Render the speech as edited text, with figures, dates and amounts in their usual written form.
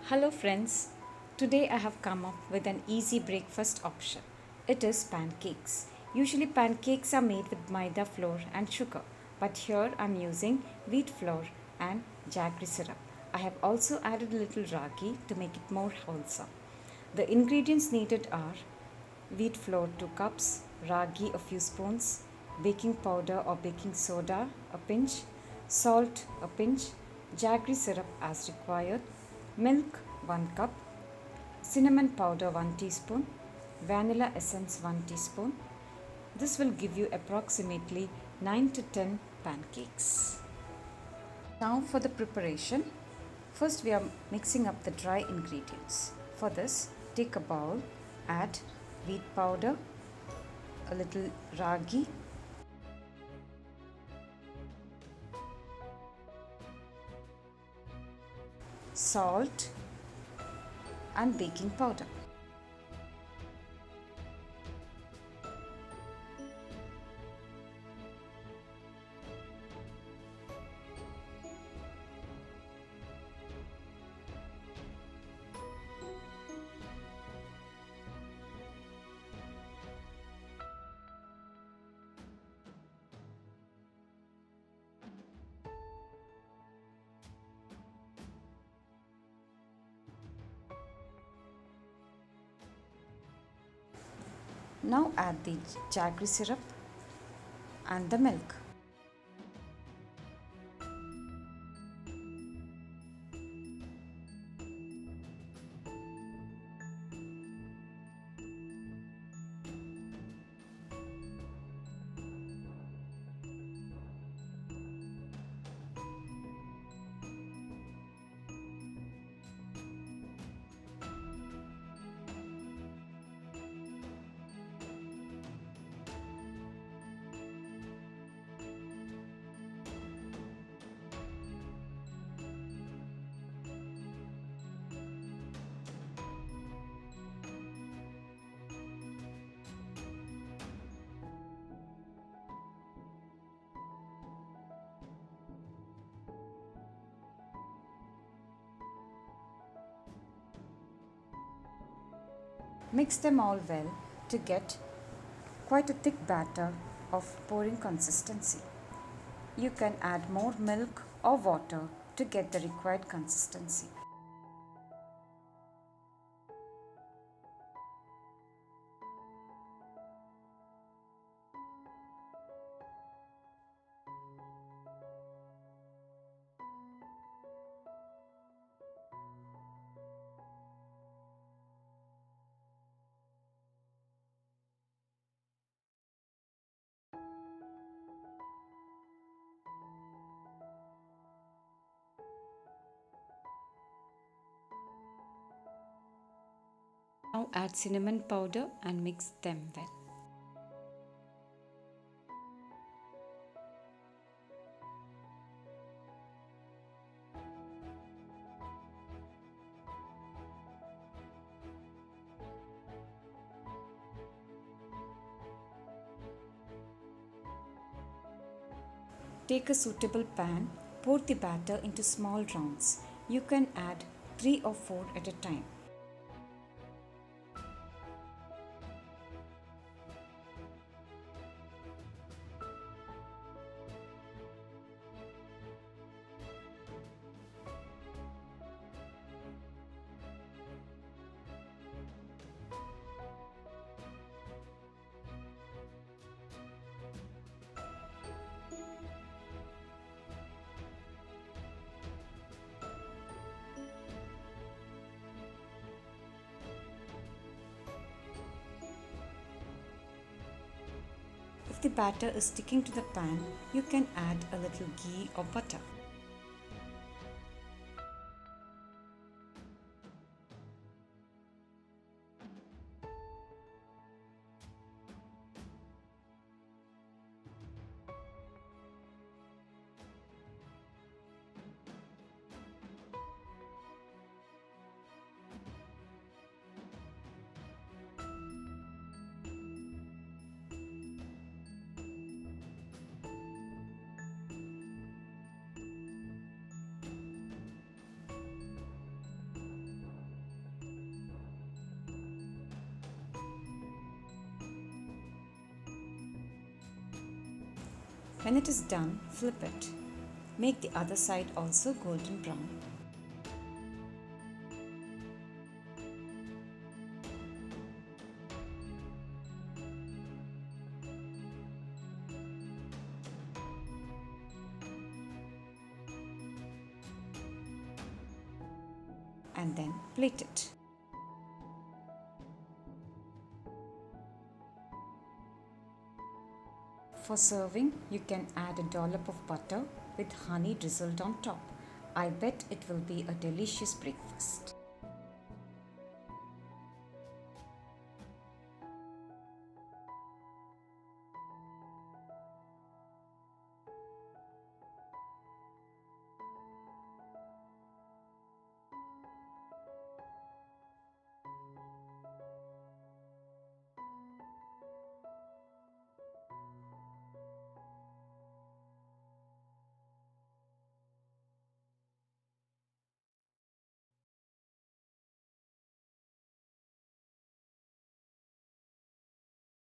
Hello friends, today I have come up with an easy breakfast option. It is pancakes. Usually pancakes are made with maida flour and sugar, but here I am using wheat flour and jaggery syrup. I have also added a little ragi to make it more wholesome. The ingredients needed are wheat flour 2 cups, ragi a few spoons, baking powder or baking soda a pinch, salt a pinch, jaggery syrup as required, milk 1 cup, cinnamon powder 1 teaspoon, vanilla essence 1 teaspoon. This will give you approximately 9 to 10 pancakes. Now for the preparation. First we are mixing up the dry ingredients. For this, take a bowl, add wheat powder, a little ragi, salt and baking powder. Now add the jaggery syrup and the milk. Mix them all well to get quite a thick batter of pouring consistency. You can add more milk or water to get the required consistency. Now add cinnamon powder and mix them well. Take a suitable pan, pour the batter into small rounds. You can add 3 or 4 at a time. If the batter is sticking to the pan, you can add a little ghee or butter. When it is done, flip it. Make the other side also golden brown. And then plate it. For serving, you can add a dollop of butter with honey drizzled on top. I bet it will be a delicious breakfast.